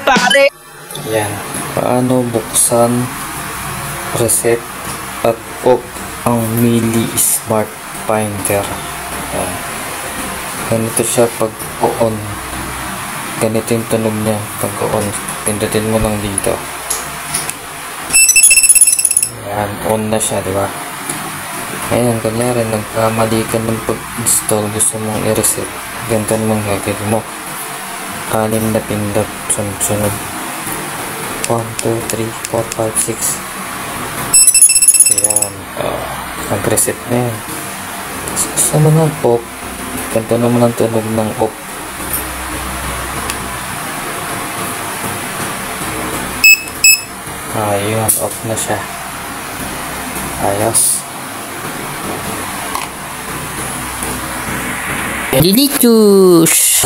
Pare. Yan. Paano buksan, reset, at off ang Mili Smart Finder. Yan. Ganito siya pag on. Ganito yung tunog niya pag on. Pindutin mo lang dito. Yan. On na siya, di ba? Ayan, kanyari nagkamali ka ng pag-install, gusto mong i-reset. Ganito naman gagawin mo. 6 na pindot, sunod-sunod. 1, 2, 3, 4, 5, 6. Ayan, nag-reset na yan. Gusto mo ng off, ganito naman ang tunog ng off. Ayan, off na siya. Ayos. Delicious.